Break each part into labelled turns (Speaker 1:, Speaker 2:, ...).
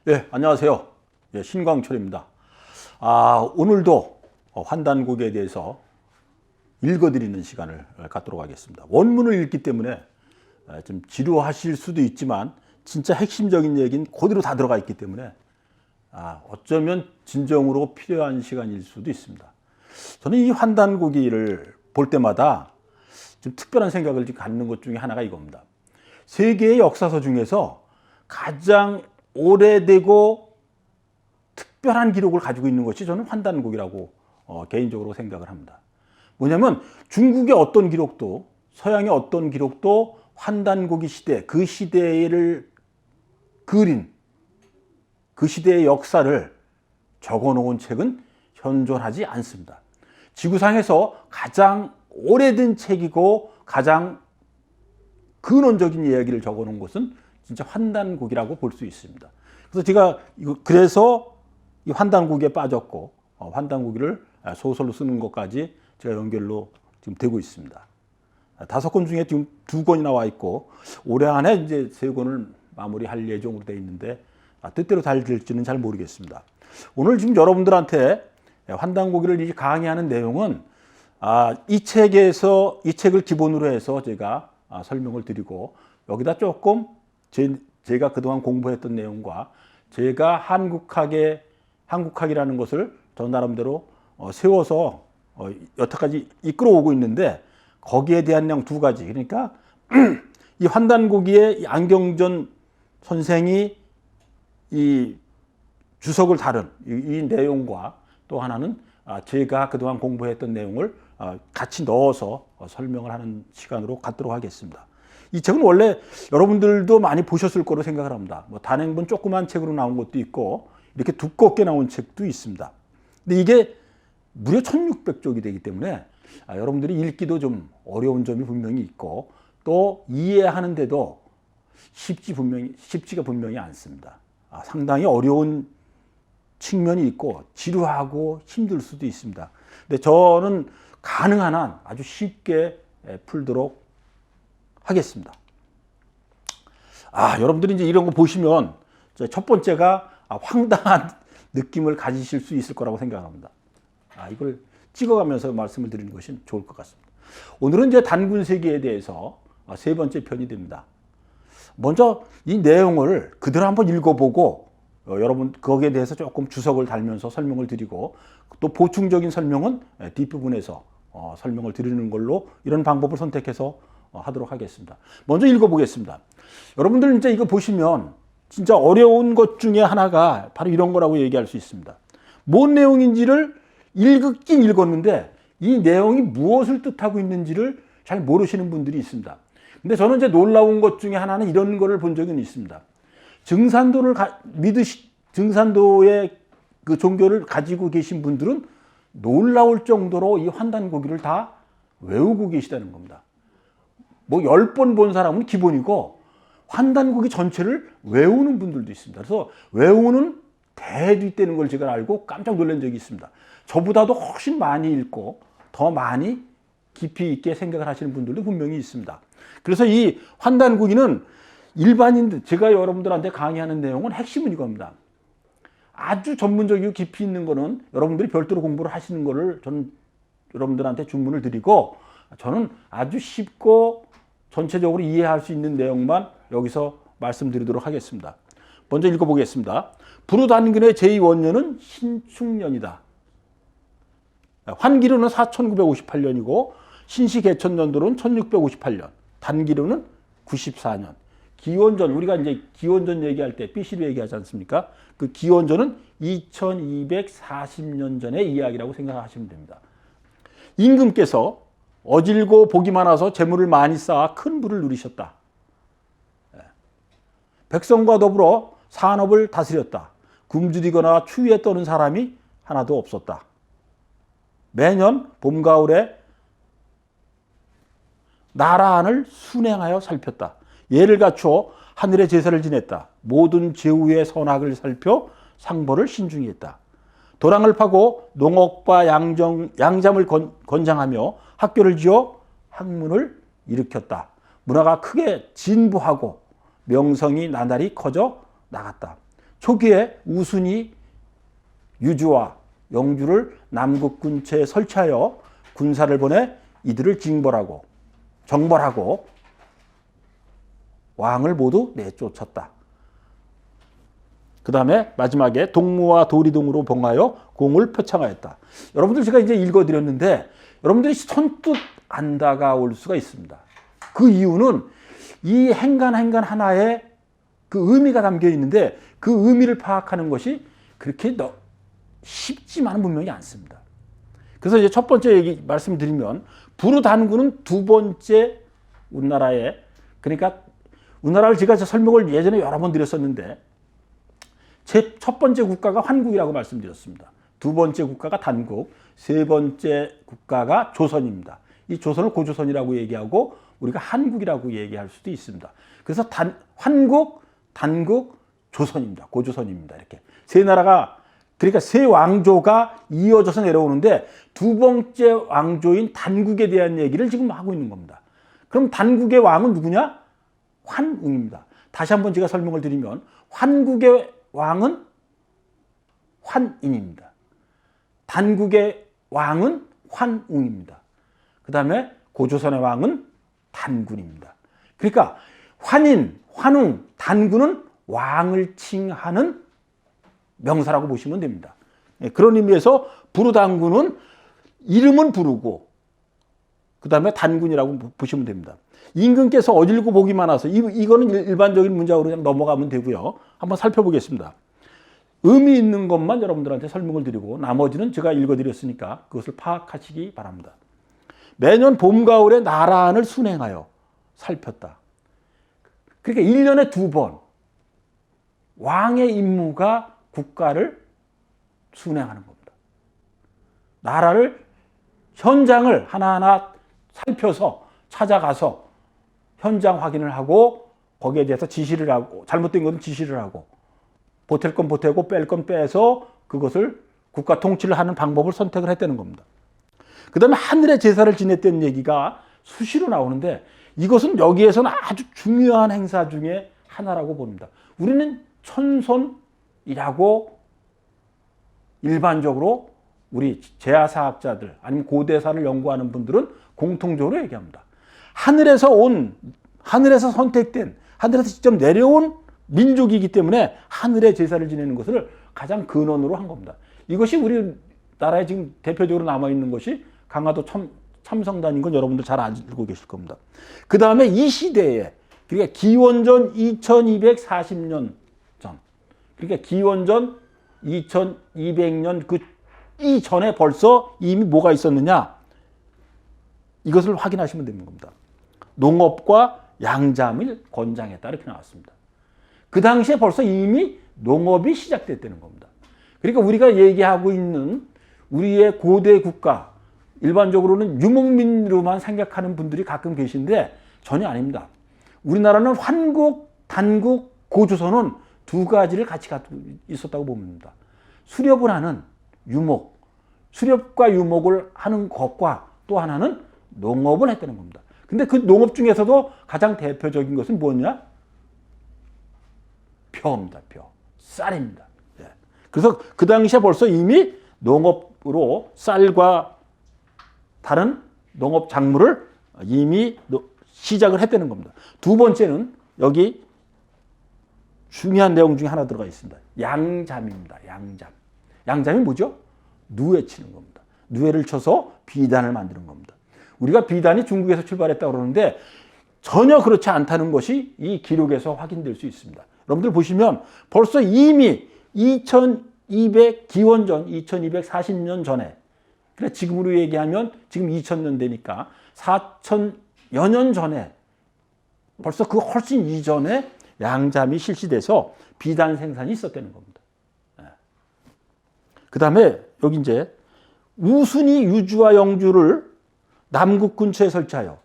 Speaker 1: 예, 안녕하세요. 예, 신광철입니다. 오늘도 환단곡에 대해서 읽어드리는 시간을 갖도록 하겠습니다. 원문을 읽기 때문에 좀 지루하실 수도 있지만 진짜 핵심적인 얘기는 그대로 다 들어가 있기 때문에 어쩌면 진정으로 필요한 시간일 수도 있습니다. 저는 이 환단고기를 볼 때마다 좀 특별한 생각을 갖는 것 중에 하나가 이겁니다. 세계의 역사서 중에서 가장 오래되고 특별한 기록을 가지고 있는 것이 저는 환단곡이라고 개인적으로 생각을 합니다. 뭐냐면 중국의 어떤 기록도 서양의 어떤 기록도 환단고기 시대, 그 시대를 그린 그 시대의 역사를 적어놓은 책은 현존하지 않습니다. 지구상에서 가장 오래된 책이고 가장 근원적인 이야기를 적어놓은 것은 진짜 환단곡이라고 볼 수 있습니다. 그래서 제가 그래서 이 환단곡에 빠졌고 환단고기를 소설로 쓰는 것까지 제가 연결로 지금 되고 있습니다. 5권 중에 지금 2권이 나와 있고 올해 안에 이제 3권을 마무리할 예정으로 되어 있는데 뜻대로 잘 될지는 잘 모르겠습니다. 오늘 지금 여러분들한테 환단고기를 강의하는 내용은 이 책을 기본으로 해서 제가 설명을 드리고 여기다 조금 제가 그동안 공부했던 내용과 제가 한국학이라는 것을 저 나름대로 세워서 여태까지 이끌어오고 있는데 거기에 대한 내용 2가지. 그러니까 이 환단고기의 안경전 선생이 이 주석을 다룬 이 내용과 또 하나는 제가 그동안 공부했던 내용을 같이 넣어서 설명을 하는 시간으로 갖도록 하겠습니다. 이 책은 원래 여러분들도 많이 보셨을 거로 생각을 합니다. 단행본 조그만 책으로 나온 것도 있고 이렇게 두껍게 나온 책도 있습니다. 근데 이게 무려 1600쪽이 되기 때문에 여러분들이 읽기도 좀 어려운 점이 분명히 있고 또 이해하는데도 쉽지가 분명히 않습니다. 상당히 어려운 측면이 있고 지루하고 힘들 수도 있습니다. 근데 저는 가능한 한 아주 쉽게 풀도록 하겠습니다. 여러분들이 이제 이런 거 보시면 첫 번째가 황당한 느낌을 가지실 수 있을 거라고 생각합니다. 이걸 찍어가면서 말씀을 드리는 것이 좋을 것 같습니다. 오늘은 이제 단군세기에 대해서 3번째 편이 됩니다. 먼저 이 내용을 그대로 한번 읽어보고 여러분 거기에 대해서 조금 주석을 달면서 설명을 드리고 또 보충적인 설명은 뒷부분에서 설명을 드리는 걸로 이런 방법을 선택해서 하도록 하겠습니다. 먼저 읽어보겠습니다. 여러분들 이제 이거 보시면 진짜 어려운 것 중에 하나가 바로 이런 거라고 얘기할 수 있습니다. 뭔 내용인지를 읽긴 읽었는데 이 내용이 무엇을 뜻하고 있는지를 잘 모르시는 분들이 있습니다. 근데 저는 이제 놀라운 것 중에 하나는 이런 거를 본 적은 있습니다. 증산도의 그 종교를 가지고 계신 분들은 놀라울 정도로 이 환단고기를 다 외우고 계시다는 겁니다. 10번 본 사람은 기본이고 환단고기 전체를 외우는 분들도 있습니다. 그래서 외우는 대도 있다는 걸 제가 알고 깜짝 놀란 적이 있습니다. 저보다도 훨씬 많이 읽고 더 많이 깊이 있게 생각을 하시는 분들도 분명히 있습니다. 그래서 이 환단고기는 일반인들, 제가 여러분들한테 강의하는 내용은 핵심은 이겁니다. 아주 전문적이고 깊이 있는 거는 여러분들이 별도로 공부를 하시는 거를 저는 여러분들한테 주문을 드리고 저는 아주 쉽고 전체적으로 이해할 수 있는 내용만 여기서 말씀드리도록 하겠습니다. 먼저 읽어보겠습니다. 부르단근의 제2원년은 신축년이다. 환기류는 4958년이고 신시개천년도는 1658년, 단기류는 94년. 기원전, 우리가 이제 기원전 얘기할 때 BC로 얘기하지 않습니까? 그 기원전은 2240년 전의 이야기라고 생각하시면 됩니다. 임금께서 어질고 복이 많아서 재물을 많이 쌓아 큰 부를 누리셨다. 백성과 더불어 산업을 다스렸다. 굶주리거나 추위에 떠는 사람이 하나도 없었다. 매년 봄, 가을에 나라 안을 순행하여 살폈다. 예를 갖추어 하늘의 제사를 지냈다. 모든 제후의 선악을 살펴 상벌을 신중히 했다. 도랑을 파고 농업과 양잠을 권장하며 학교를 지어 학문을 일으켰다. 문화가 크게 진보하고 명성이 나날이 커져 나갔다. 초기에 우순이 유주와 영주를 남국 근처에 설치하여 군사를 보내 이들을 정벌하고 왕을 모두 내쫓았다. 그 다음에 마지막에 동무와 도리동으로 봉하여 공을 표창하였다. 여러분들 제가 이제 읽어드렸는데 여러분들이 선뜻 안 다가올 수가 있습니다. 그 이유는 이 행간 하나에 그 의미가 담겨 있는데 그 의미를 파악하는 것이 그렇게 쉽지만은 분명히 않습니다. 그래서 이제 첫 번째 말씀드리면 부르단군은 두 번째 우리나라에, 그러니까 우리나라를 제가 설명을 예전에 여러 번 드렸었는데 제 첫 번째 국가가 환국이라고 말씀드렸습니다. 두 번째 국가가 단국, 세 번째 국가가 조선입니다. 이 조선을 고조선이라고 얘기하고 우리가 한국이라고 얘기할 수도 있습니다. 그래서 환국, 단국, 조선입니다. 고조선입니다. 이렇게 세 나라가, 그러니까 세 왕조가 이어져서 내려오는데 두 번째 왕조인 단국에 대한 얘기를 지금 하고 있는 겁니다. 그럼 단국의 왕은 누구냐? 환웅입니다. 다시 한번 제가 설명을 드리면 환국의 왕은 환인입니다. 단국의 왕은 환웅입니다. 그 다음에 고조선의 왕은 단군입니다. 그러니까 환인, 환웅, 단군은 왕을 칭하는 명사라고 보시면 됩니다. 그런 의미에서 부르단군은 이름은 부르고 그 다음에 단군이라고 보시면 됩니다. 임금께서 어질고 복이 많아서 이거는 일반적인 문장으로 그냥 넘어가면 되고요. 한번 살펴보겠습니다. 의미 있는 것만 여러분들한테 설명을 드리고 나머지는 제가 읽어드렸으니까 그것을 파악하시기 바랍니다. 매년 봄, 가을에 나란을 순행하여 살폈다. 그러니까 1년에 두 번 왕의 임무가 국가를 순행하는 겁니다. 나라를, 현장을 하나하나 살펴서 찾아가서 현장 확인을 하고 거기에 대해서 지시를 하고, 잘못된 것은 지시를 하고, 보탤 건 보태고 뺄 건 빼서 그것을 국가 통치를 하는 방법을 선택을 했다는 겁니다. 그 다음에 하늘의 제사를 지냈다는 얘기가 수시로 나오는데 이것은 여기에서는 아주 중요한 행사 중에 하나라고 봅니다. 우리는 천손이라고 일반적으로 우리 제야사학자들 아니면 고대사를 연구하는 분들은 공통적으로 얘기합니다. 하늘에서 선택된, 하늘에서 직접 내려온 민족이기 때문에 하늘의 제사를 지내는 것을 가장 근원으로 한 겁니다. 이것이 우리나라에 지금 대표적으로 남아있는 것이 강화도 참성단인 건 여러분들 잘 알고 계실 겁니다. 그 다음에 이 시대에, 그러니까 기원전 2240년 전, 그러니까 기원전 2200년 이 전에 벌써 이미 뭐가 있었느냐? 이것을 확인하시면 되는 겁니다. 농업과 양잠을 권장했다 이렇게 나왔습니다. 그 당시에 벌써 이미 농업이 시작됐다는 겁니다. 그러니까 우리가 얘기하고 있는 우리의 고대 국가, 일반적으로는 유목민으로만 생각하는 분들이 가끔 계신데 전혀 아닙니다. 우리나라는 환국, 단국, 고조선은 두 가지를 같이 갖고 있었다고 봅니다. 수렵을 하는 유목, 수렵과 유목을 하는 것과 또 하나는 농업을 했다는 겁니다. 근데 그 농업 중에서도 가장 대표적인 것은 뭐냐? 벼입니다. 벼. 쌀입니다. 예. 그래서 그 당시에 벌써 이미 농업으로 쌀과 다른 농업 작물을 이미 시작을 했다는 겁니다. 두 번째는 여기 중요한 내용 중에 하나 들어가 있습니다. 양잠입니다. 양잠. 양잠이 뭐죠? 누에 치는 겁니다. 누에를 쳐서 비단을 만드는 겁니다. 우리가 비단이 중국에서 출발했다고 그러는데 전혀 그렇지 않다는 것이 이 기록에서 확인될 수 있습니다. 여러분들 보시면 벌써 이미 2200기원전 2240년 전에, 그래 지금으로 얘기하면 지금 2000년대니까 4000여 년 전에 벌써 그 훨씬 이전에 양잠이 실시돼서 비단 생산이 있었다는 겁니다. 그 다음에 여기 이제 우순이 유주와 영주를 남국 근처에 설치하여,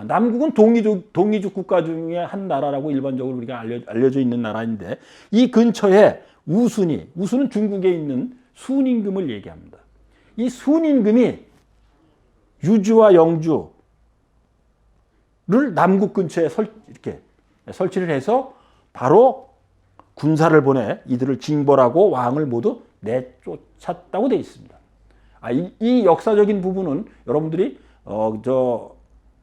Speaker 1: 남국은 동이족 국가 중에 한 나라라고 일반적으로 우리가 알려져 있는 나라인데 이 근처에 우순은 중국에 있는 순임금을 얘기합니다. 이 순임금이 유주와 영주를 남국 근처에 이렇게 설치를 해서 바로 군사를 보내 이들을 징벌하고 왕을 모두 내쫓았다고 되어 있습니다. 이 역사적인 부분은 여러분들이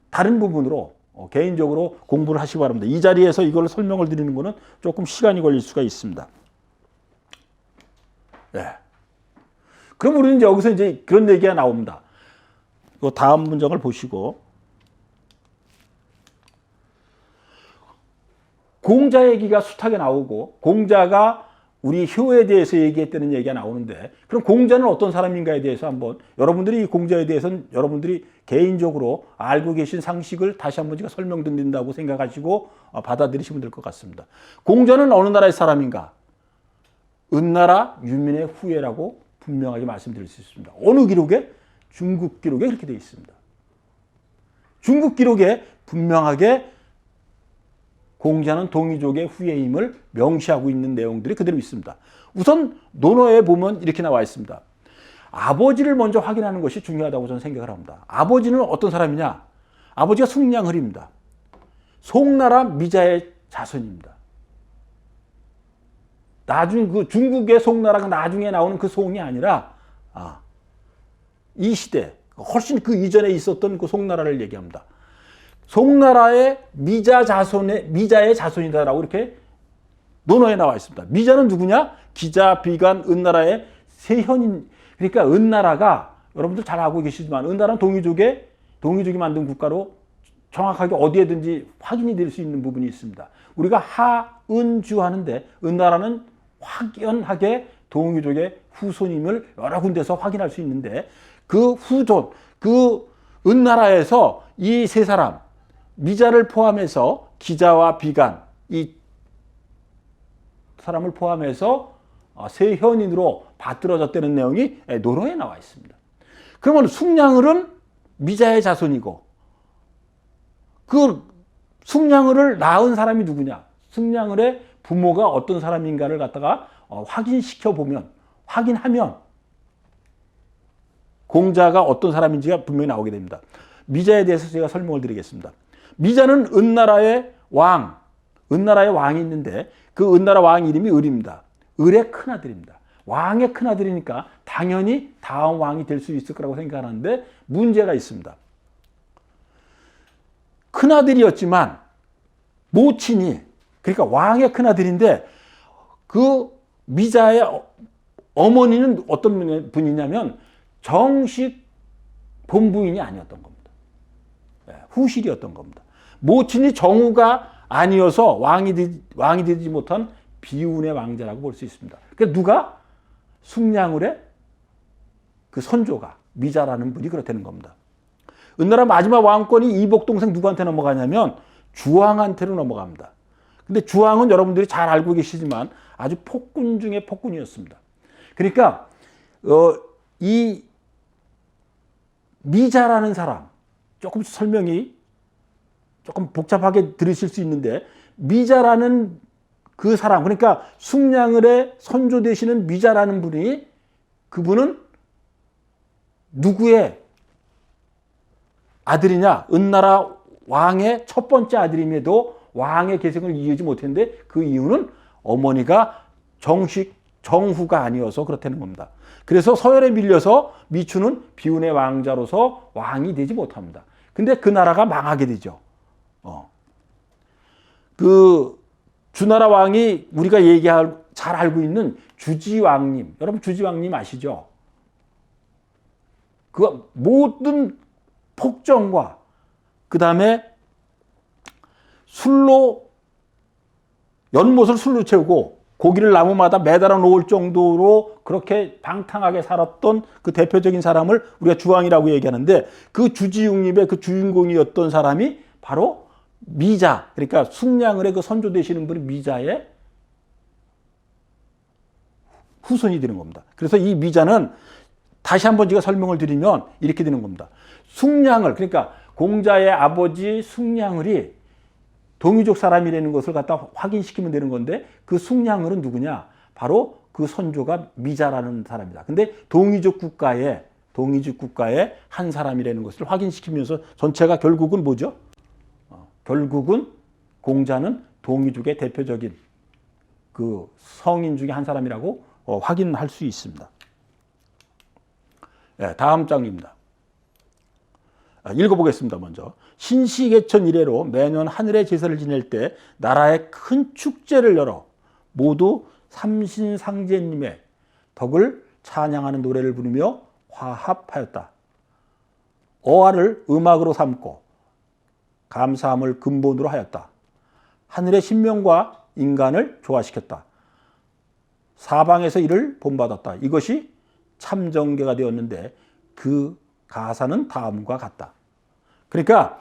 Speaker 1: 다른 부분으로 개인적으로 공부를 하시기 바랍니다. 이 자리에서 이걸 설명을 드리는 것은 조금 시간이 걸릴 수가 있습니다. 네. 그럼 우리는 이제 여기서 이제 그런 얘기가 나옵니다. 이 다음 문장을 보시고, 공자 얘기가 숱하게 나오고, 공자가 우리 효에 대해서 얘기했다는 얘기가 나오는데, 그럼 공자는 어떤 사람인가에 대해서 한번 여러분들이 이 공자에 대해서는 여러분들이 개인적으로 알고 계신 상식을 다시 한번 제가 설명드린다고 생각하시고 받아들이시면 될 것 같습니다. 공자는 어느 나라의 사람인가? 은나라 유민의 후예라고 분명하게 말씀드릴 수 있습니다. 어느 기록에? 중국 기록에 그렇게 되어 있습니다. 중국 기록에 분명하게 공자는 동이족의 후예임을 명시하고 있는 내용들이 그대로 있습니다. 우선 논어에 보면 이렇게 나와 있습니다. 아버지를 먼저 확인하는 것이 중요하다고 저는 생각을 합니다. 아버지는 어떤 사람이냐? 아버지가 숙량을입니다. 송나라 미자의 자손입니다. 나중 그 중국의 송나라가 나중에 나오는 그 송이 아니라 이 시대 훨씬 그 이전에 있었던 그 송나라를 얘기합니다. 송나라의 미자의 자손이다라고 이렇게 논어에 나와 있습니다. 미자는 누구냐? 기자, 비간, 은나라의 세현인. 그러니까 은나라가 여러분들 잘 알고 계시지만 은나라는 동이족이 만든 국가로 정확하게 어디에든지 확인이 될 수 있는 부분이 있습니다. 우리가 하은주 하는데 은나라는 확연하게 동이족의 후손임을 여러 군데서 확인할 수 있는데 그 후손, 그 은나라에서 이 세 사람, 미자를 포함해서 기자와 비간, 이 사람을 포함해서 세현인으로 받들어졌다는 내용이 논어에 나와 있습니다. 그러면 숙량을은 미자의 자손이고 그 숙량을을 낳은 사람이 누구냐? 숙량을의 부모가 어떤 사람인가를 갖다가 확인하면 공자가 어떤 사람인지가 분명히 나오게 됩니다. 미자에 대해서 제가 설명을 드리겠습니다. 미자는 은나라의 왕이 있는데 그 은나라 왕 이름이 을입니다. 을의 큰아들입니다. 왕의 큰아들이니까 당연히 다음 왕이 될 수 있을 거라고 생각하는데 문제가 있습니다. 큰아들이었지만 모친이, 그러니까 왕의 큰아들인데 그 미자의 어머니는 어떤 분이냐면 정식 본부인이 아니었던 겁니다. 후실이었던 겁니다. 모친이 정후가 아니어서 왕이 되지 못한 비운의 왕자라고 볼 수 있습니다. 그러니까 누가? 숙량을의 그 선조가 미자라는 분이 그렇다는 겁니다. 은나라 마지막 왕권이 이복 동생 누구한테 넘어가냐면 주왕한테로 넘어갑니다. 근데 주왕은 여러분들이 잘 알고 계시지만 아주 폭군 중에 폭군이었습니다. 그러니까 이 미자라는 사람, 조금 설명이 조금 복잡하게 들으실 수 있는데 미자라는 그 사람, 그러니까 숙량을의 선조 되시는 미자라는 분이, 그분은 누구의 아들이냐? 은나라 왕의 첫 번째 아들임에도 왕의 계승을 이어지 못했는데 그 이유는 어머니가 정식 정후가 아니어서 그렇다는 겁니다. 그래서 서열에 밀려서 미추는 비운의 왕자로서 왕이 되지 못합니다. 근데 그 나라가 망하게 되죠. 그 주나라 왕이 우리가 잘 알고 있는 주지왕님, 여러분 주지왕님 아시죠? 그 모든 폭정과 그 다음에 연못을 술로 채우고 고기를 나무마다 매달아 놓을 정도로 그렇게 방탕하게 살았던 그 대표적인 사람을 우리가 주왕이라고 얘기하는데 그 주지웅님의 그 주인공이었던 사람이 바로 미자, 그러니까 숙량을의 그 선조 되시는 분이 미자의 후손이 되는 겁니다. 그래서 이 미자는 다시 한번 제가 설명을 드리면 이렇게 되는 겁니다. 숙량을, 그러니까 공자의 아버지 숙량을이 동이족 사람이라는 것을 갖다 확인시키면 되는 건데 그 숙량을은 누구냐? 바로 그 그 선조가 미자라는 사람이다. 근데 동이족 국가의 한 사람이라는 것을 확인시키면서 전체가 결국은 뭐죠? 결국은 공자는 동이족의 대표적인 그 성인 중에 한 사람이라고 확인할 수 있습니다. 네, 다음 장입니다. 읽어보겠습니다. 먼저 신시개천 이래로 매년 하늘의 제사를 지낼 때 나라에 큰 축제를 열어 모두 삼신상제님의 덕을 찬양하는 노래를 부르며 화합하였다. 어화를 음악으로 삼고 감사함을 근본으로 하였다. 하늘의 신명과 인간을 조화시켰다. 사방에서 이를 본받았다. 이것이 참정계가 되었는데 그 가사는 다음과 같다. 그러니까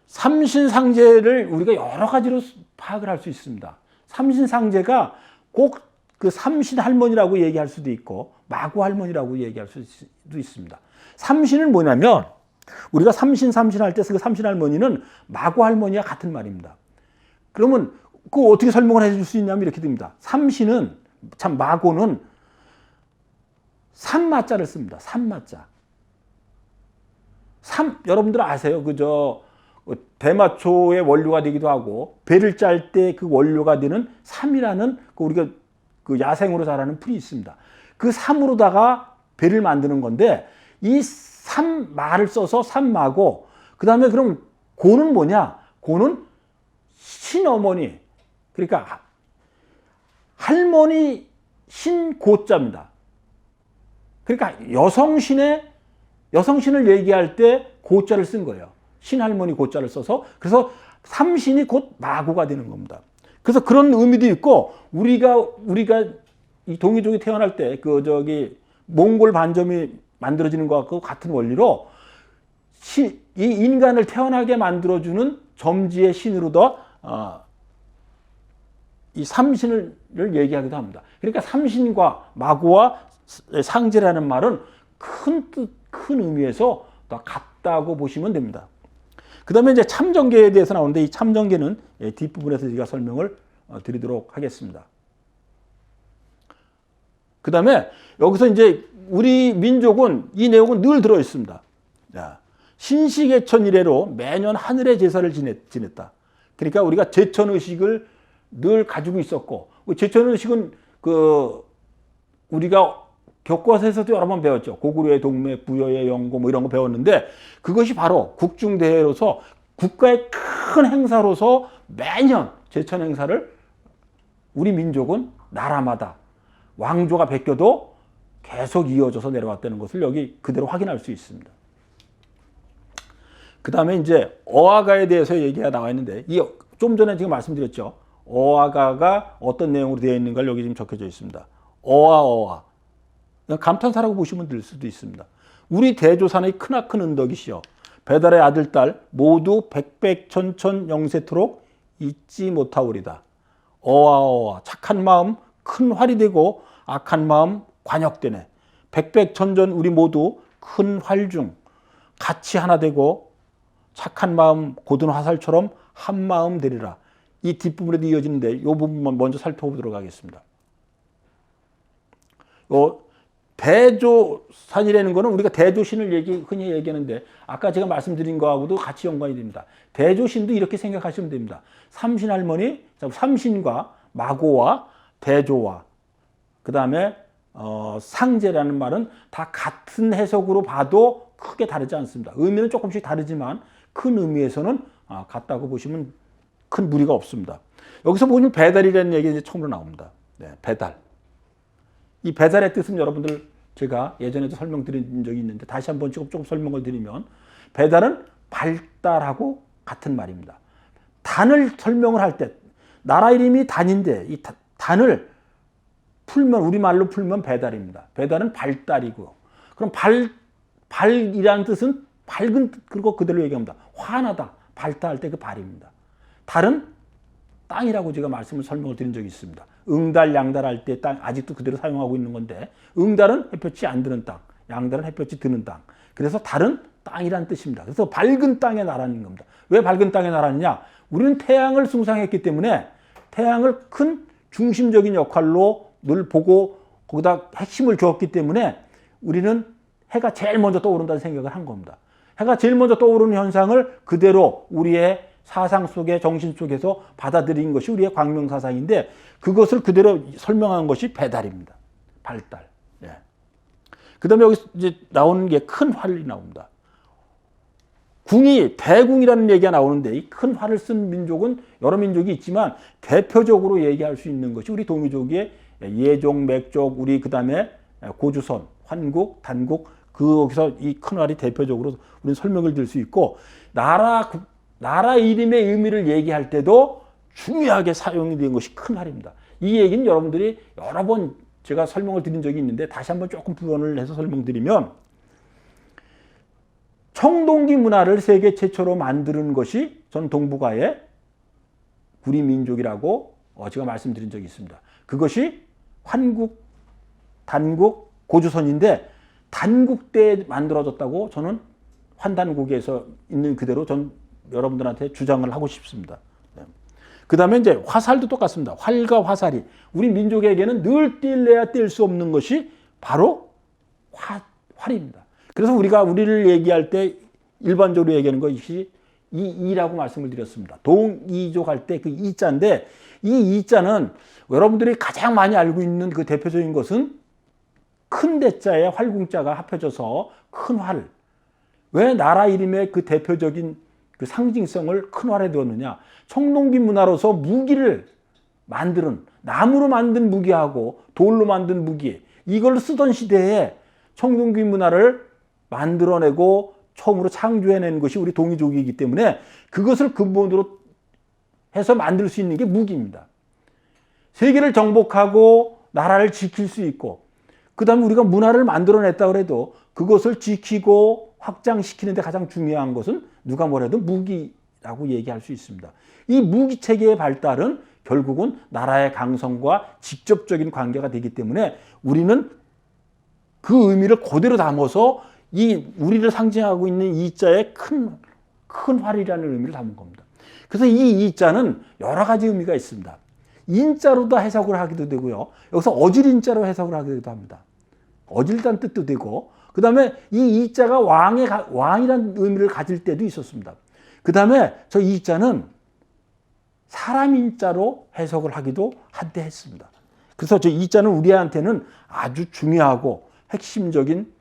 Speaker 1: 삼신상제를 우리가 여러 가지로 파악을 할 수 있습니다. 삼신상제가 꼭 그 삼신 할머니라고 얘기할 수도 있고 마구 할머니라고 얘기할 수도 있습니다. 삼신은 뭐냐면 우리가 삼신 할 때 그 삼신 할머니는 마구 할머니와 같은 말입니다. 그러면 그거 어떻게 설명을 해줄 수 있냐면 이렇게 됩니다. 삼신은 참 마고는 삼마자를 씁니다. 삼마자. 여러분들 아세요? 그저 대마초의 원료가 되기도 하고 배를 짤 때 그 원료가 되는 삼이라는 우리가 그 야생으로 자라는 풀이 있습니다. 그 삼으로다가 배를 만드는 건데 이 삼마를 써서 삼마고 그다음에 그럼 고는 뭐냐? 고는 신어머니. 그러니까 할머니 신고자입니다. 그러니까 여성신을 얘기할 때 고자를 쓴 거예요. 신할머니 고자를 써서. 그래서 삼신이 곧 마고가 되는 겁니다. 그래서 그런 의미도 있고 우리가 이 동이족이 태어날 때 몽골 반점이 만들어지는 것과 같은 원리로 이 인간을 태어나게 만들어주는 점지의 신으로도 이 삼신을 얘기하기도 합니다. 그러니까 삼신과 마고와 상제라는 말은 큰 의미에서 같다고 보시면 됩니다. 그 다음에 이제 참정계에 대해서 나오는데 이 참정계는 뒷부분에서 제가 설명을 드리도록 하겠습니다. 그 다음에 여기서 이제 우리 민족은 이 내용은 늘 들어 있습니다. 신시개천 이래로 매년 하늘의 제사를 지냈다. 그러니까 우리가 제천의식을 늘 가지고 있었고, 제천의식은 우리가 교과서에서도 여러 번 배웠죠. 고구려의 동맥, 부여의 영고 뭐 이런 거 배웠는데 그것이 바로 국중대회로서 국가의 큰 행사로서 매년 제천 행사를 우리 민족은 나라마다 왕조가 바뀌어도 계속 이어져서 내려왔다는 것을 여기 그대로 확인할 수 있습니다. 그 다음에 이제 어화가에 대해서 얘기가 나와 있는데 좀 전에 지금 말씀드렸죠. 어화가가 어떤 내용으로 되어 있는가를 여기 지금 적혀져 있습니다. 어화. 감탄사라고 보시면 될 수도 있습니다. 우리 대조산의 크나큰 은덕이시여 배달의 아들 딸 모두 백백천천 영세토록 잊지 못하오리다. 어와 착한 마음 큰 활이 되고 악한 마음 관역되네. 백백천전 우리 모두 큰 활 중 같이 하나 되고 착한 마음 고든 화살처럼 한 마음 되리라. 이 뒷부분에도 이어지는데 이 부분만 먼저 살펴보도록 하겠습니다. 대조산이라는 거는 우리가 대조신을 흔히 얘기하는데 아까 제가 말씀드린 거하고도 같이 연관이 됩니다. 대조신도 이렇게 생각하시면 됩니다. 삼신할머니, 삼신과 마고와 대조와 그 다음에 상제라는 말은 다 같은 해석으로 봐도 크게 다르지 않습니다. 의미는 조금씩 다르지만 큰 의미에서는 같다고 보시면 큰 무리가 없습니다. 여기서 보면 배달이라는 얘기가 이제 처음으로 나옵니다. 네, 배달. 이 배달의 뜻은 여러분들 제가 예전에도 설명드린 적이 있는데 다시 한번 조금 설명을 드리면 배달은 발달하고 같은 말입니다. 단을 설명을 할 때 나라 이름이 단인데 이 단을 풀면 우리말로 풀면 배달입니다. 배달은 발달이고요. 그럼 발이라는 뜻은 밝은 그거 그대로 얘기합니다. 환하다. 발달할 때 그 발입니다. 달은 땅이라고 제가 설명을 드린 적이 있습니다. 응달, 양달 할 때 땅 아직도 그대로 사용하고 있는 건데 응달은 햇볕이 안 드는 땅, 양달은 햇볕이 드는 땅. 그래서 달은 땅이라는 뜻입니다. 그래서 밝은 땅의 나라는 겁니다. 왜 밝은 땅의 나라느냐? 우리는 태양을 숭상했기 때문에 태양을 큰 중심적인 역할로 늘 보고 거기다 핵심을 주었기 때문에 우리는 해가 제일 먼저 떠오른다는 생각을 한 겁니다. 해가 제일 먼저 떠오르는 현상을 그대로 우리의 사상 속에 정신 속에서 받아들인 것이 우리의 광명사상인데 그것을 그대로 설명한 것이 배달입니다. 발달. 예. 그 다음에 여기 이제 나오는 게 큰 활이 나옵니다. 궁이 대궁이라는 얘기가 나오는데 이 큰 활을 쓴 민족은 여러 민족이 있지만 대표적으로 얘기할 수 있는 것이 우리 동이족의 예족, 맥족, 우리 그 다음에 고주선, 환국, 단국 거기서 이 큰 활이 대표적으로 우리는 설명을 드릴 수 있고 나라 이름의 의미를 얘기할 때도 중요하게 사용이 된 것이 큰 활입니다. 이 얘기는 여러분들이 여러 번 제가 설명을 드린 적이 있는데 다시 한번 조금 부연을 해서 설명드리면 청동기 문화를 세계 최초로 만드는 것이 전 동북아의 구리 민족이라고 제가 말씀드린 적이 있습니다. 그것이 환국, 단국, 고주선인데 단국 때 만들어졌다고 저는 환단국에서 있는 그대로 전 여러분들한테 주장을 하고 싶습니다. 그 다음에 이제 화살도 똑같습니다. 활과 화살이 우리 민족에게는 늘 뗄래야 뗄 수 없는 것이 바로 활입니다. 그래서 우리가 우리를 얘기할 때 일반적으로 얘기하는 것이 이라고 말씀을 드렸습니다. 동이족 할 때 그 이자인데 이 이자는 여러분들이 가장 많이 알고 있는 그 대표적인 것은 큰 대자에 활궁자가 합해져서 큰 활. 왜 나라 이름의 그 대표적인 그 상징성을 큰 활에 두었느냐? 청동기 문화로서 무기를 만드는 나무로 만든 무기하고 돌로 만든 무기 이걸 쓰던 시대에 청동기 문화를 만들어내고 처음으로 창조해낸 것이 우리 동이족이기 때문에 그것을 근본으로 해서 만들 수 있는 게 무기입니다. 세계를 정복하고 나라를 지킬 수 있고 그 다음에 우리가 문화를 만들어냈다 그래도 그것을 지키고 확장시키는 데 가장 중요한 것은 누가 뭐래도 무기라고 얘기할 수 있습니다. 이 무기체계의 발달은 결국은 나라의 강성과 직접적인 관계가 되기 때문에 우리는 그 의미를 그대로 담아서 이 우리를 상징하고 있는 이자의 큰 활이라는 의미를 담은 겁니다. 그래서 이 이자는 여러 가지 의미가 있습니다. 인자로도 해석을 하기도 되고요. 여기서 어질인자로 해석을 하기도 합니다. 어질다는 뜻도 되고 그 다음에 이 이자가 왕이라는 의미를 가질 때도 있었습니다. 그 다음에 저 이자는 사람인자로 해석을 하기도 한때 했습니다. 그래서 저 이자는 우리한테는 아주 중요하고 핵심적인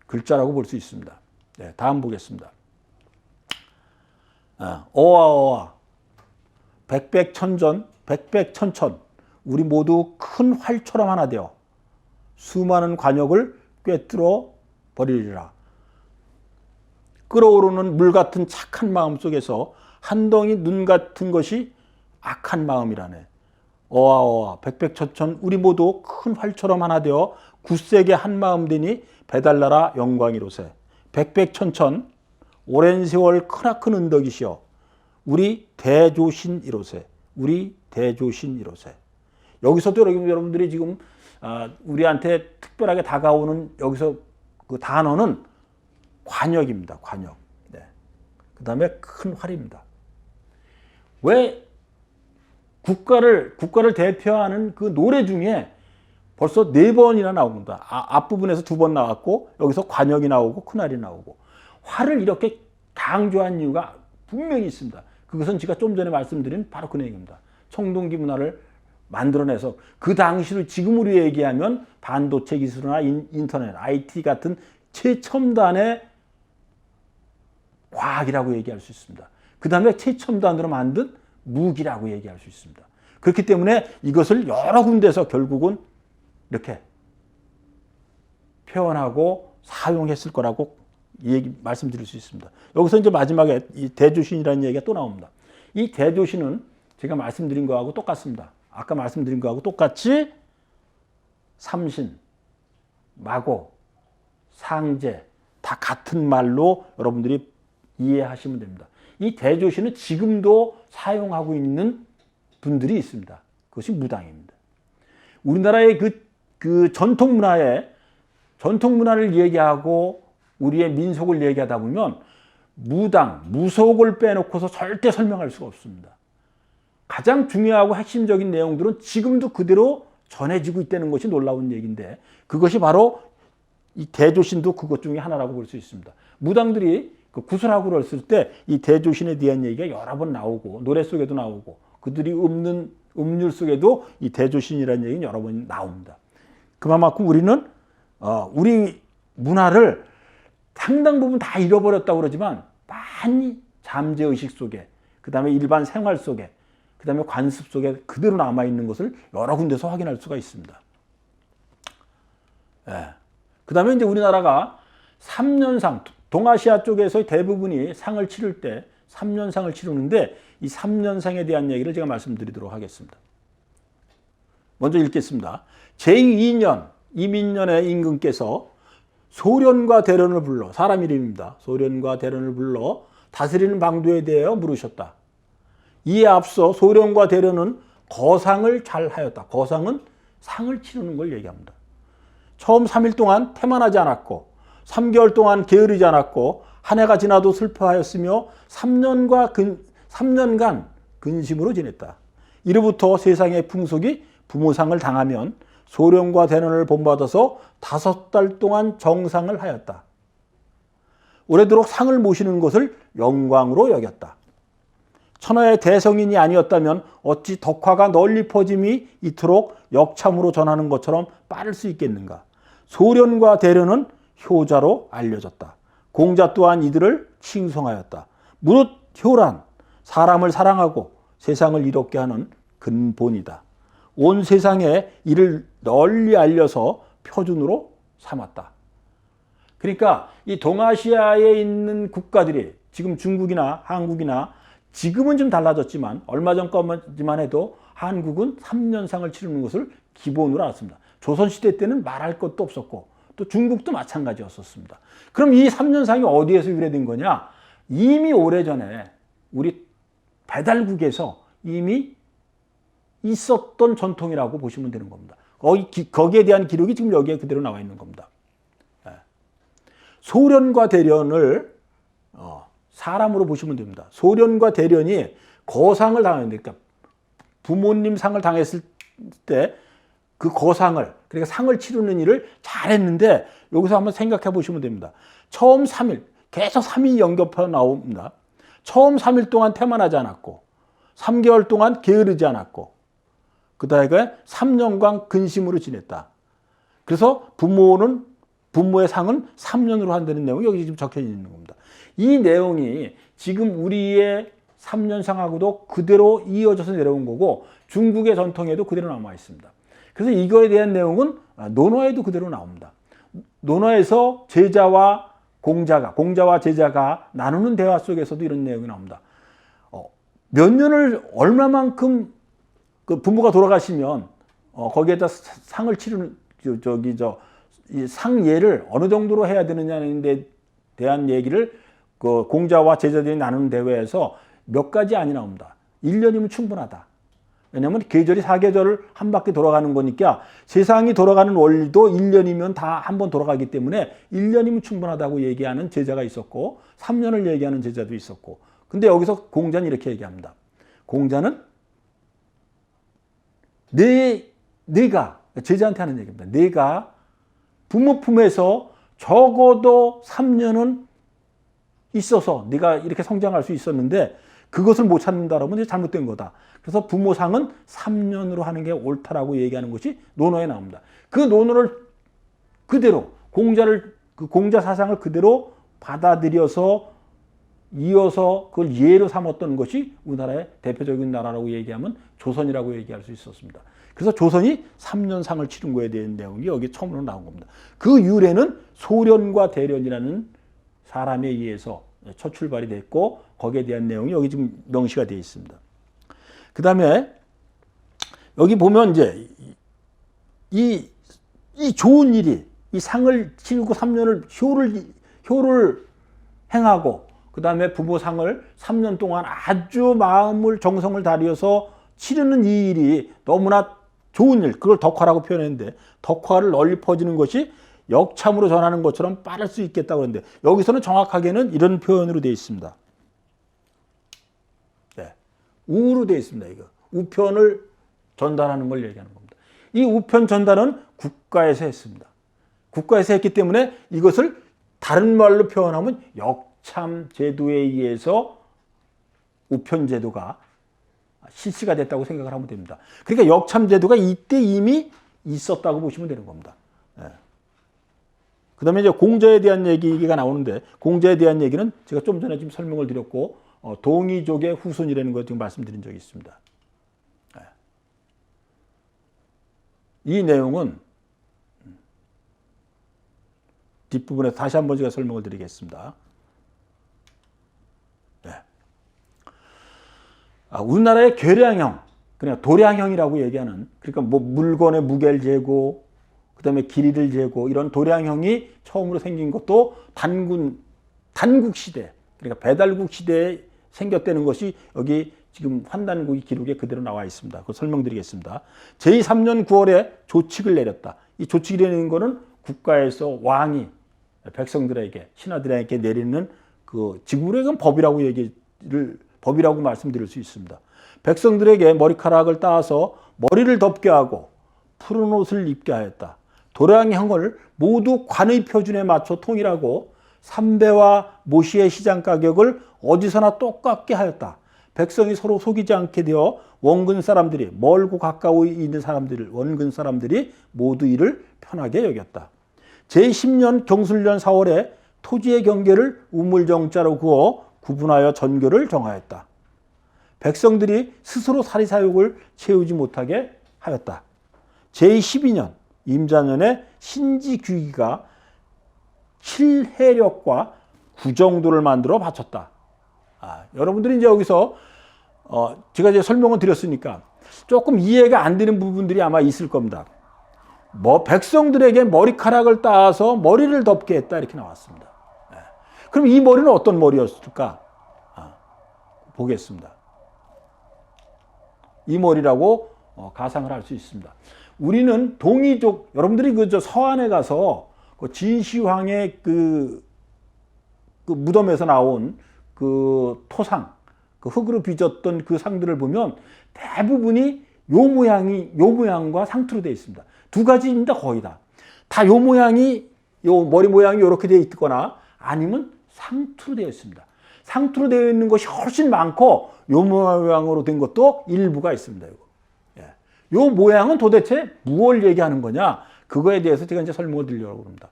Speaker 1: 글자라고 볼 수 있습니다. 네, 다음 보겠습니다. 어와 백백천전 백백천천 우리 모두 큰 활처럼 하나 되어 수많은 관역을 꿰뚫어 버리리라. 끓어오르는 물 같은 착한 마음 속에서 한 덩이 눈 같은 것이 악한 마음이라네. 어와 백백천천 우리 모두 큰 활처럼 하나 되어 굳세게 한 마음 되니 배달나라 영광이로세. 백백천천 오랜 세월 크나큰 은덕이시여 우리 대조신이로세. 우리 대조신이로세. 여기서도 여러분들이 지금 우리한테 특별하게 다가오는 여기서 그 단어는 관역입니다. 관역. 네. 그 다음에 큰 활입니다. 왜 국가를 대표하는 그 노래 중에 벌써 4번이나 나옵니다. 앞부분에서 2번 나왔고 여기서 관역이 나오고 큰 활이 나오고 활을 이렇게 강조한 이유가 분명히 있습니다. 그것은 제가 좀 전에 말씀드린 바로 그 내용입니다. 청동기 문화를 만들어내서 그 당시로 지금으로 얘기하면 반도체 기술이나 인터넷, IT 같은 최첨단의 과학이라고 얘기할 수 있습니다. 그 다음에 최첨단으로 만든 무기라고 얘기할 수 있습니다. 그렇기 때문에 이것을 여러 군데서 결국은 이렇게 표현하고 사용했을 거라고 말씀드릴 수 있습니다. 여기서 이제 마지막에 이 대조신이라는 얘기가 또 나옵니다. 이 대조신은 제가 말씀드린 거하고 똑같습니다. 아까 말씀드린 거하고 똑같이 삼신, 마고, 상제 다 같은 말로 여러분들이 이해하시면 됩니다. 이 대조신은 지금도 사용하고 있는 분들이 있습니다. 그것이 무당입니다. 우리나라의 그 전통 문화를 얘기하고 우리의 민속을 얘기하다 보면 무당, 무속을 빼놓고서 절대 설명할 수가 없습니다. 가장 중요하고 핵심적인 내용들은 지금도 그대로 전해지고 있다는 것이 놀라운 얘기인데 그것이 바로 이 대조신도 그것 중에 하나라고 볼 수 있습니다. 무당들이 그 구슬하고 그랬을 때 이 대조신에 대한 얘기가 여러 번 나오고 노래 속에도 나오고 그들이 읊는 음률 속에도 이 대조신이라는 얘기는 여러 번 나옵니다. 그만큼 우리는 우리 문화를 상당 부분 다 잃어버렸다고 그러지만 많이 잠재의식 속에 그 다음에 일반 생활 속에 그 다음에 관습 속에 그대로 남아있는 것을 여러 군데서 확인할 수가 있습니다. 예. 그 다음에 이제 우리나라가 3년상, 동아시아 쪽에서 대부분이 상을 치를 때 3년상을 치르는데 이 3년상에 대한 얘기를 제가 말씀드리도록 하겠습니다. 먼저 읽겠습니다. 제2년 이민년의 임금께서 소련과 대련을 불러, 사람 이름입니다. 소련과 대련을 불러 다스리는 방도에 대하여 물으셨다. 이에 앞서 소련과 대련은 거상을 잘 하였다. 거상은 상을 치르는 걸 얘기합니다. 처음 3일 동안 태만하지 않았고 3개월 동안 게으르지 않았고 한 해가 지나도 슬퍼하였으며 3년간 근심으로 지냈다. 이로부터 세상의 풍속이 부모상을 당하면 소련과 대련을 본받아서 5달 동안 정상을 하였다. 오래도록 상을 모시는 것을 영광으로 여겼다. 천하의 대성인이 아니었다면 어찌 덕화가 널리 퍼짐이 이토록 역참으로 전하는 것처럼 빠를 수 있겠는가. 소련과 대련은 효자로 알려졌다. 공자 또한 이들을 칭송하였다. 무릇 효란 사람을 사랑하고 세상을 이롭게 하는 근본이다. 온 세상에 이를 널리 알려서 표준으로 삼았다. 그러니까 이 동아시아에 있는 국가들이 지금 중국이나 한국이나 지금은 좀 달라졌지만 얼마 전까지만 해도 한국은 3년상을 치르는 것을 기본으로 알았습니다. 조선시대 때는 말할 것도 없었고 또 중국도 마찬가지였었습니다. 그럼 이 3년상이 어디에서 유래된 거냐? 이미 오래전에 우리 배달국에서 이미 있었던 전통이라고 보시면 되는 겁니다. 거기에 대한 기록이 지금 여기에 그대로 나와 있는 겁니다. 소련과 대련을 사람으로 보시면 됩니다. 소련과 대련이 거상을 당했는데, 그러니까 부모님 상을 당했을 때 그 거상을, 그러니까 상을 치르는 일을 잘했는데 여기서 한번 생각해 보시면 됩니다. 처음 3일, 계속 3일 연결해 나옵니다. 처음 3일 동안 태만하지 않았고 3개월 동안 게으르지 않았고 그 다음에 3년간 근심으로 지냈다. 그래서 부모의 상은 3년으로 한다는 내용이 여기 지금 적혀 있는 겁니다. 이 내용이 지금 우리의 3년상하고도 그대로 이어져서 내려온 거고 중국의 전통에도 그대로 남아 있습니다. 그래서 이거에 대한 내용은 논어에도 그대로 나옵니다. 논어에서 제자와 공자와 제자가 나누는 대화 속에서도 이런 내용이 나옵니다. 몇 년을 얼마만큼 그 부모가 돌아가시면 거기에다 상을 치르는 이 상예를 어느 정도로 해야 되느냐는 데 대한 얘기를 그 공자와 제자들이 나누는 대회에서 몇 가지 안이 나옵니다. 1년이면 충분하다. 왜냐하면 계절이 4계절을 한 바퀴 돌아가는 거니까 세상이 돌아가는 원리도 1년이면 다 한 번 돌아가기 때문에 1년이면 충분하다고 얘기하는 제자가 있었고 3년을 얘기하는 제자도 있었고 근데 여기서 공자는 이렇게 얘기합니다. 공자는 내가 제자한테 하는 얘기입니다. 내가 부모 품에서 적어도 3년은 있어서 네가 이렇게 성장할 수 있었는데 그것을 못 찾는다라면 이제 잘못된 거다. 그래서 부모상은 3년으로 하는 게 옳다라고 얘기하는 것이 논어에 나옵니다. 그 논어를 그대로 공자 사상을 그대로 받아들여서 이어서 그걸 예로 삼았던 것이 우리나라의 대표적인 나라라고 얘기하면 조선이라고 얘기할 수 있었습니다. 그래서 조선이 3년상을 치른 거에 대한 내용이 여기 처음으로 나온 겁니다. 그 유래는 소련과 대련이라는 사람에 의해서 첫 출발이 됐고 거기에 대한 내용이 여기 지금 명시가 되어 있습니다. 그 다음에 여기 보면 이제 이 좋은 일이 이 상을 치르고 3년을 효를 행하고 그 다음에 부모상을 3년 동안 아주 마음을 정성을 다려서 치르는 이 일이 너무나 좋은 일, 그걸 덕화라고 표현했는데 덕화를 널리 퍼지는 것이 역참으로 전하는 것처럼 빠를 수 있겠다고 하는데 여기서는 정확하게는 이런 표현으로 되어 있습니다. 네. 우로 되어 있습니다. 이거 우편을 전달하는 걸 얘기하는 겁니다. 이 우편 전달은 국가에서 했습니다. 국가에서 했기 때문에 이것을 다른 말로 표현하면 역참 제도에 의해서 우편 제도가 실시가 됐다고 생각을 하면 됩니다. 그러니까 역참 제도가 이때 이미 있었다고 보시면 되는 겁니다. 그 다음에 이제 공자에 대한 얘기가 나오는데, 공자에 대한 얘기는 제가 좀 전에 지금 설명을 드렸고, 동이족의 후손이라는 거 지금 말씀드린 적이 있습니다. 이 내용은 뒷부분에 다시 한번 제가 설명을 드리겠습니다. 우리나라의 계량형, 그냥 도량형이라고 얘기하는, 그러니까 뭐 물건의 무게를 재고, 그 다음에 길이를 재고, 이런 도량형이 처음으로 생긴 것도 단국 시대, 그러니까 배달국 시대에 생겼다는 것이 여기 지금 환단국의 기록에 그대로 나와 있습니다. 그걸 설명드리겠습니다. 제3년 9월에 조칙을 내렸다. 이 조칙을 내리는 것은 국가에서 왕이 백성들에게, 신하들에게 내리는 그 지구력은 법이라고 말씀드릴 수 있습니다. 백성들에게 머리카락을 따서 머리를 덮게 하고 푸른 옷을 입게 하였다. 도량형을 모두 관의 표준에 맞춰 통일하고 삼배와 모시의 시장 가격을 어디서나 똑같게 하였다. 백성이 서로 속이지 않게 되어 원근 사람들이, 멀고 가까이 있는 사람들, 원근 사람들이 모두 이를 편하게 여겼다. 제10년 경술년 4월에 토지의 경계를 우물정자로 그어 구분하여 전교를 정하였다. 백성들이 스스로 사리사욕을 채우지 못하게 하였다. 제12년 임자년에 신지규기가 7해력과 9정도를 만들어 바쳤다. 여러분들이 이제 여기서 제가 이제 설명을 드렸으니까 조금 이해가 안 되는 부분들이 아마 있을 겁니다. 백성들에게 머리카락을 따서 머리를 덮게 했다, 이렇게 나왔습니다. 그럼 이 머리는 어떤 머리였을까? 보겠습니다. 이 머리라고 가상을 할 수 있습니다. 우리는 동이족, 여러분들이 그 서안에 가서 그 진시황의 그 무덤에서 나온 그 토상, 그 흙으로 빚었던 그 상들을 보면 대부분이 요 모양과 상투로 되어 있습니다. 두 가지입니다, 거의 다. 다 요 모양이, 요 머리 모양이 이렇게 되어 있거나 아니면 상투로 되어 있습니다. 상투로 되어 있는 것이 훨씬 많고 요 모양으로 된 것도 일부가 있습니다. 요 모양은 도대체 무엇을 얘기하는 거냐? 그거에 대해서 제가 이제 설명을 드리려고 합니다.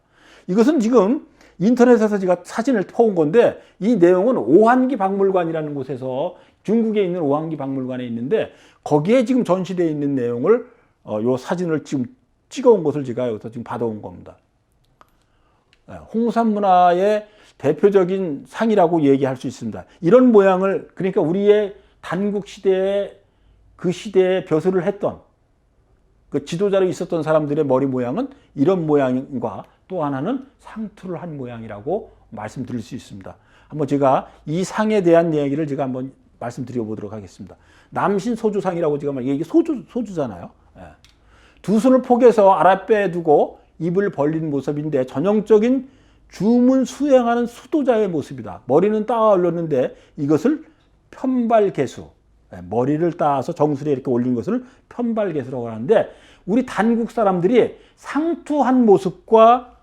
Speaker 1: 이것은 지금 인터넷에서 제가 사진을 퍼온 건데, 이 내용은 오한기 박물관이라는 곳에서, 중국에 있는 오한기 박물관에 있는데, 거기에 지금 전시되어 있는 내용을 요 사진을 지금 찍어온 것을 제가 여기서 지금 받아온 겁니다. 홍산 문화의 대표적인 상이라고 얘기할 수 있습니다. 이런 모양을, 그러니까 우리의 단국 시대에 그 시대에 벼슬을 했던 그 지도자로 있었던 사람들의 머리 모양은 이런 모양과 또 하나는 상투를 한 모양이라고 말씀드릴 수 있습니다. 한번 제가 이 상에 대한 얘기를 제가 한번 말씀드려 보도록 하겠습니다. 남신 소주상이라고 제가 이게 소주잖아요. 두 손을 포개서 아랫배에 두고 입을 벌린 모습인데 전형적인 주문 수행하는 수도자의 모습이다. 머리는 따아 올렸는데 이것을 편발개수, 머리를 따서 정수리에 이렇게 올린 것을 편발개수라고 하는데, 우리 단국 사람들이 상투한 모습과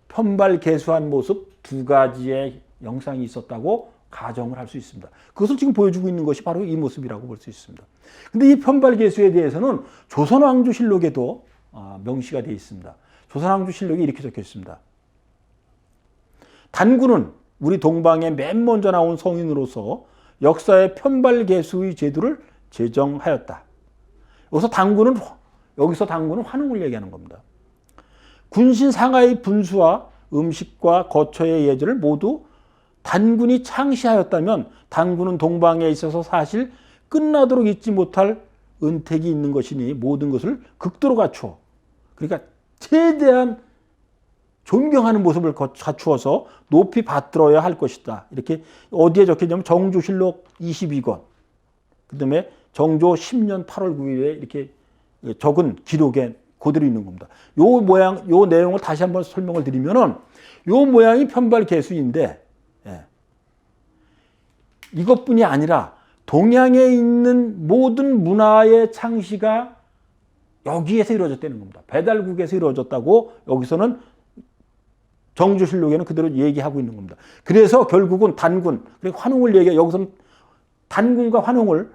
Speaker 1: 편발개수한 모습 두 가지의 영상이 있었다고 가정을 할 수 있습니다. 그것을 지금 보여주고 있는 것이 바로 이 모습이라고 볼 수 있습니다. 근데 이 편발개수에 대해서는 조선왕조실록에도 명시가 되어 있습니다. 조선왕조실록에 이렇게 적혀 있습니다. 단군은 우리 동방에 맨 먼저 나온 성인으로서 역사의 편발개수의 제도를 제정하였다. 여기서 당군은 환웅을 얘기하는 겁니다. 군신 상하의 분수와 음식과 거처의 예절을 모두 단군이 창시하였다면 단군은 동방에 있어서 사실 끝나도록 잊지 못할 은택이 있는 것이니 모든 것을 극도로 갖추어, 그러니까 최대한 존경하는 모습을 갖추어서 높이 받들어야 할 것이다. 이렇게 어디에 적혀있냐면 정조실록 22권, 그 다음에 정조 10년 8월 9일에 이렇게 적은 기록에 그대로 있는 겁니다. 요 내용을 다시 한번 설명을 드리면은, 요 모양이 편발개수인데, 이것뿐이 아니라 동양에 있는 모든 문화의 창시가 여기에서 이루어졌다는 겁니다. 배달국에서 이루어졌다고 여기서는 정조실록에는 그대로 얘기하고 있는 겁니다. 그래서 결국은 단군, 그리고 환웅을 얘기해. 여기서는 단군과 환웅을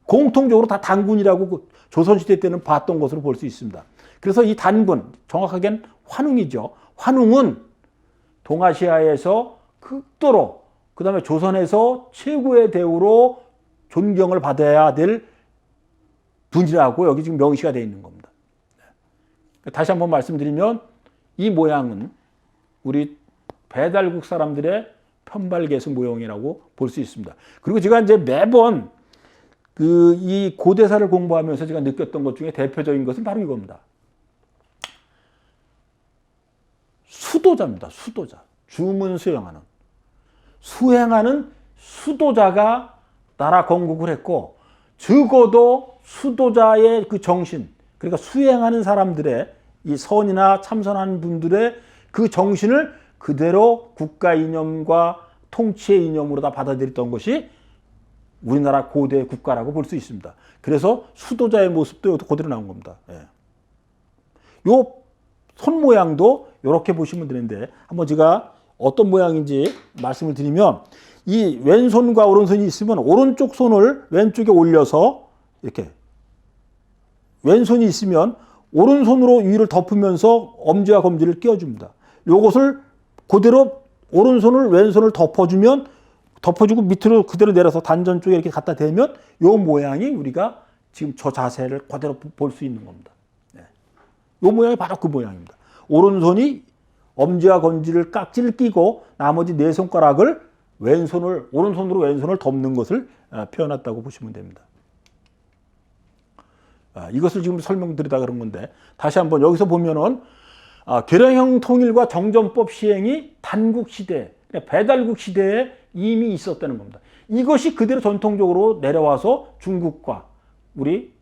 Speaker 1: 공통적으로 다 단군이라고 조선시대 때는 봤던 것으로 볼 수 있습니다. 그래서 이 단군, 정확하게는 환웅이죠. 환웅은 동아시아에서 극도로, 그 다음에 조선에서 최고의 대우로 존경을 받아야 될 분이라고 여기 지금 명시가 되어 있는 겁니다. 다시 한번 말씀드리면 이 모양은 우리 배달국 사람들의 편발개수 모형이라고 볼 수 있습니다. 그리고 제가 이제 매번 이 고대사를 공부하면서 제가 느꼈던 것 중에 대표적인 것은 바로 이겁니다. 수도자입니다. 수도자. 주문 수행하는 수도자가 나라 건국을 했고, 적어도 수도자의 그 정신, 그러니까 수행하는 사람들의 이 선이나 참선하는 분들의 그 정신을 그대로 국가 이념과 통치의 이념으로 다 받아들였던 것이 우리나라 고대 국가라고 볼 수 있습니다. 그래서 수도자의 모습도 그대로 나온 겁니다. 예. 요 손 모양도 이렇게 보시면 되는데, 한번 제가 어떤 모양인지 말씀을 드리면, 이 왼손과 오른손이 있으면 오른쪽 손을 왼쪽에 올려서 이렇게, 왼손이 있으면 오른손으로 위를 덮으면서 엄지와 검지를 끼워줍니다. 요것을 그대로 오른손을 왼손을 덮어주고 밑으로 그대로 내려서 단전 쪽에 이렇게 갖다 대면 요 모양이 우리가 지금 저 자세를 그대로 볼 수 있는 겁니다. 요 모양이 바로 그 모양입니다. 오른손이 엄지와 검지를 깍지를 끼고 나머지 네 손가락을 오른손으로 왼손을 덮는 것을 표현했다고 보시면 됩니다. 이것을 지금 설명드리다 그런 건데, 다시 한번 여기서 보면은 계량형 통일과 정전법 시행이 단국 시대, 배달국 시대에 이미 있었다는 겁니다. 이것이 그대로 전통적으로 내려와서 중국과 우리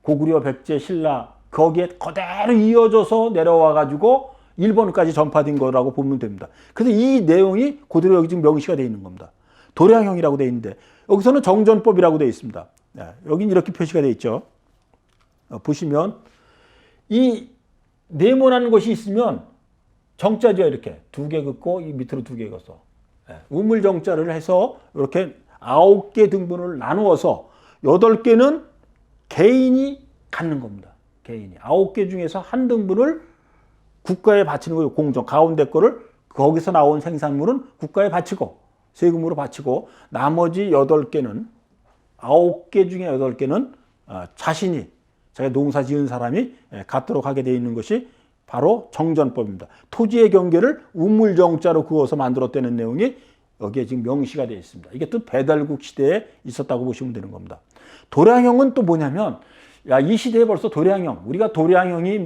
Speaker 1: 고구려, 백제, 신라 거기에 그대로 이어져서 내려와 가지고 일본까지 전파된 거라고 보면 됩니다. 그래서 이 내용이 그대로 여기 지금 명시가 되어 있는 겁니다. 도량형이라고 되어 있는데 여기서는 정전법이라고 되어 있습니다. 여긴 이렇게 표시가 되어 있죠. 보시면 이 네모난 것이 있으면 정자죠. 이렇게 두 개 긋고 이 밑으로 두 개 긋어서 우물정자를 해서 이렇게 9개 등분을 나누어서 8개는 개인이 갖는 겁니다. 개인이 9개 중에서 한 등분을 국가에 바치는 거예요. 공정 가운데 거를 거기서 나온 생산물은 국가에 바치고 세금으로 바치고, 나머지 8개는 9개 중에 8개는 자신이 자기가 농사 지은 사람이 갖도록 하게 되어 있는 것이 바로 정전법입니다. 토지의 경계를 우물정자로 그어서 만들었다는 내용이 여기에 지금 명시가 되어 있습니다. 이게 또 배달국 시대에 있었다고 보시면 되는 겁니다. 도량형은 또 뭐냐면, 이 시대에 벌써 도량형, 우리가 도량형이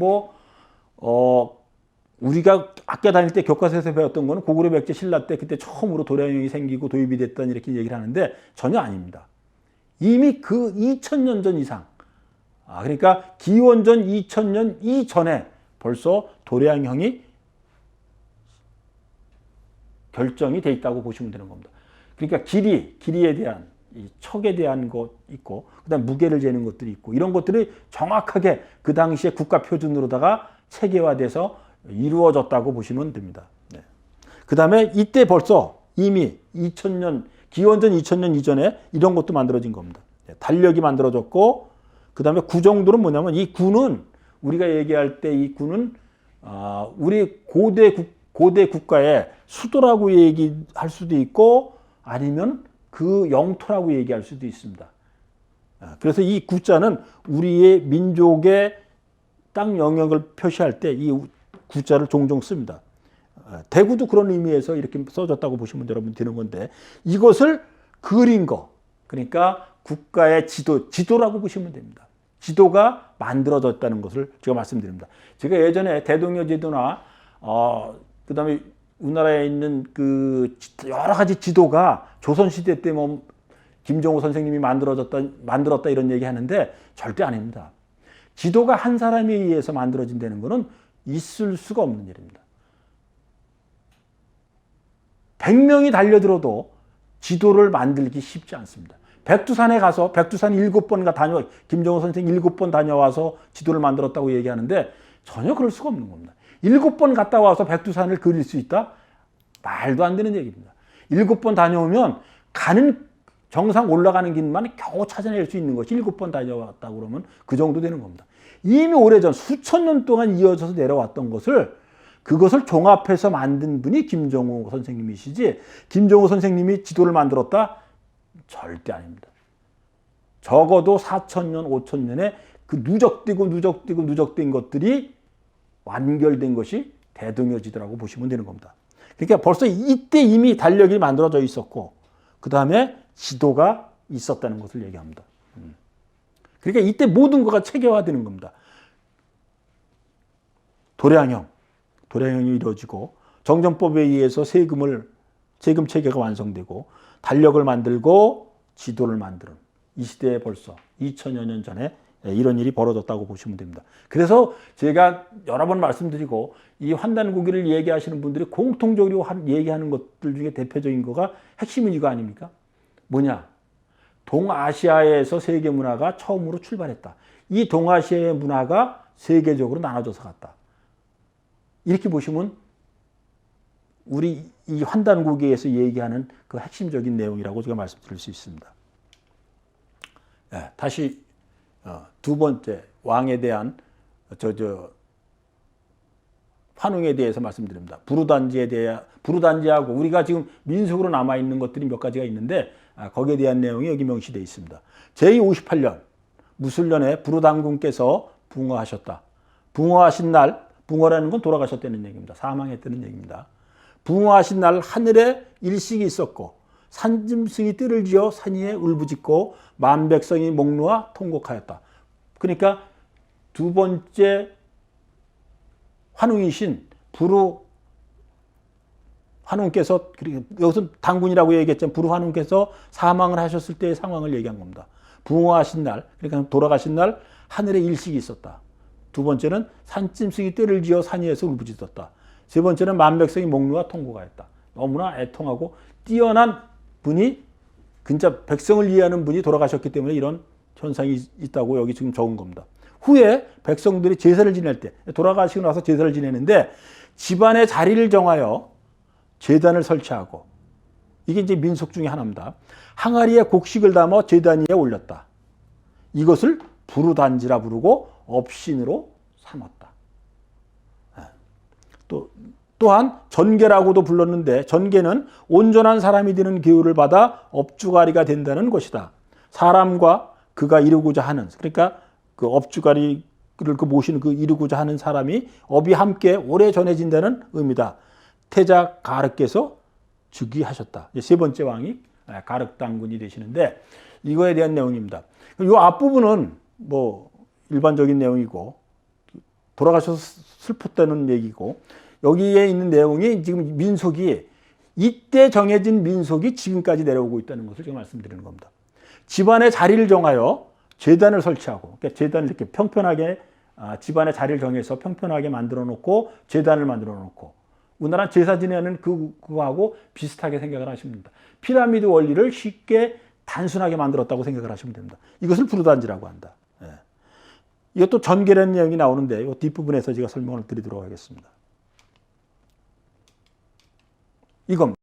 Speaker 1: 우리가 학교 다닐 때 교과서에서 배웠던 거는 고구려, 백제, 신라 때 그때 처음으로 도량형이 생기고 도입이 됐다는 이렇게 얘기를 하는데 전혀 아닙니다. 이미 그 2000년 전 이상, 그러니까 기원전 2000년 이전에 벌써 도량형이 결정이 돼 있다고 보시면 되는 겁니다. 그러니까 길이에 대한, 이 척에 대한 것 있고, 그 다음 무게를 재는 것들이 있고, 이런 것들이 정확하게 그 당시에 국가 표준으로다가 체계화돼서 이루어졌다고 보시면 됩니다. 그 다음에 이때 벌써 이미 2000년, 기원전 2000년 이전에 이런 것도 만들어진 겁니다. 달력이 만들어졌고, 그 다음에 구정도는 뭐냐면, 이 구는 우리가 얘기할 때 이 구는 우리 고대 국가의 수도라고 얘기할 수도 있고, 아니면 그 영토라고 얘기할 수도 있습니다. 그래서 이 구자는 우리의 민족의 땅 영역을 표시할 때 이 구자를 종종 씁니다. 대구도 그런 의미에서 이렇게 써졌다고 보시면 여러분 되는 건데, 이것을 그린 거, 그러니까 국가의 지도라고 보시면 됩니다. 지도가 만들어졌다는 것을 제가 말씀드립니다. 제가 예전에 대동여 지도나 그 다음에 우리나라에 있는 그 여러 가지 지도가 조선시대 때 김정호 선생님이 만들었다 이런 얘기 하는데 절대 아닙니다. 지도가 한 사람에 의해서 만들어진다는 것은 있을 수가 없는 일입니다. 100명이 달려들어도 지도를 만들기 쉽지 않습니다. 백두산에 가서 백두산 7번 김정은 선생이 7번 다녀와서 지도를 만들었다고 얘기하는데 전혀 그럴 수가 없는 겁니다. 7번 갔다 와서 백두산을 그릴 수 있다? 말도 안 되는 얘기입니다. 7번 다녀오면 가는 정상 올라가는 길만 겨우 찾아낼 수 있는 것이 7번 다녀왔다고 그러면 그 정도 되는 겁니다. 이미 오래전 수천 년 동안 이어져서 내려왔던 그것을 종합해서 만든 분이 김정호 선생님이시지, 김정호 선생님이 지도를 만들었다? 절대 아닙니다. 적어도 4,000년, 5,000년에 그 누적된 것들이 완결된 것이 대동여지도라고 보시면 되는 겁니다. 그러니까 벌써 이때 이미 달력이 만들어져 있었고, 그 다음에 지도가 있었다는 것을 얘기합니다. 그러니까 이때 모든 것가 체계화되는 겁니다. 도량형이 이루어지고, 정전법에 의해서 세금 체계가 완성되고, 달력을 만들고, 지도를 만드는 이 시대에 벌써 2000여 년 전에 이런 일이 벌어졌다고 보시면 됩니다. 그래서 제가 여러 번 말씀드리고, 이 환단고기를 얘기하시는 분들이 공통적으로 얘기하는 것들 중에 대표적인 거가 핵심은 이거 아닙니까? 뭐냐? 동아시아에서 세계 문화가 처음으로 출발했다. 이 동아시아의 문화가 세계적으로 나눠져서 갔다. 이렇게 보시면 우리 이 환단고기에서 얘기하는 그 핵심적인 내용이라고 제가 말씀드릴 수 있습니다. 네, 다시 두 번째 왕에 대한 환웅에 대해서 말씀드립니다. 부르단지하고 우리가 지금 민속으로 남아있는 것들이 몇 가지가 있는데 거기에 대한 내용이 여기 명시되어 있습니다. 제58년 무술년에 부르단군께서 붕어하셨다. 붕어하신 날, 붕어라는 건 돌아가셨다는 얘기입니다. 사망했다는 얘기입니다. 붕어하신 날 하늘에 일식이 있었고 산짐승이 뜰을 지어 산 위에 울부짖고 만백성이 목 놓아 통곡하였다. 그러니까 두 번째 환웅이신 부르 환웅께서, 여기서 당군이라고 얘기했지만 부르 환웅께서 사망을 하셨을 때의 상황을 얘기한 겁니다. 붕어하신 날, 그러니까 돌아가신 날 하늘에 일식이 있었다. 두 번째는 산짐승이 떼를 지어 산 위에서 울부짖었다. 세 번째는 만백성이 목 놓아 통곡하였다. 너무나 애통하고 뛰어난 분이, 진짜 백성을 이해하는 분이 돌아가셨기 때문에 이런 현상이 있다고 여기 지금 적은 겁니다. 후에 백성들이 제사를 지낼 때, 돌아가시고 나서 제사를 지내는데 집안의 자리를 정하여 제단을 설치하고, 이게 이제 민속 중에 하나입니다. 항아리에 곡식을 담아 제단 위에 올렸다. 이것을 부르단지라 부르고 업신으로 삼았다. 또한 전계라고도 불렀는데, 전계는 온전한 사람이 되는 기후를 받아 업주가리가 된다는 것이다. 사람과 그가 이루고자 하는, 그러니까 그 업주가리를 모시는 그 이루고자 하는 사람이 업이 함께 오래 전해진다는 의미다. 태자 가륵께서 즉위하셨다. 세 번째 왕이 가륵 당군이 되시는데, 이거에 대한 내용입니다. 이 앞부분은 뭐 일반적인 내용이고, 돌아가셔서 슬펐다는 얘기고, 여기에 있는 내용이 지금 민속이, 이때 정해진 민속이 지금까지 내려오고 있다는 것을 제가 말씀드리는 겁니다. 집안의 자리를 정하여 제단을 설치하고, 그러니까 제단을 이렇게 평평하게, 집안의 자리를 정해서 평평하게 만들어 놓고 제단을 만들어 놓고, 우리나라 제사 지내는 그거하고 비슷하게 생각을 하시면 됩니다. 피라미드 원리를 쉽게 단순하게 만들었다고 생각을 하시면 됩니다. 이것을 부르단지라고 한다. 예. 이것도 전계라는 내용이 나오는데 이 뒷부분에서 제가 설명을 드리도록 하겠습니다. 이겁니다.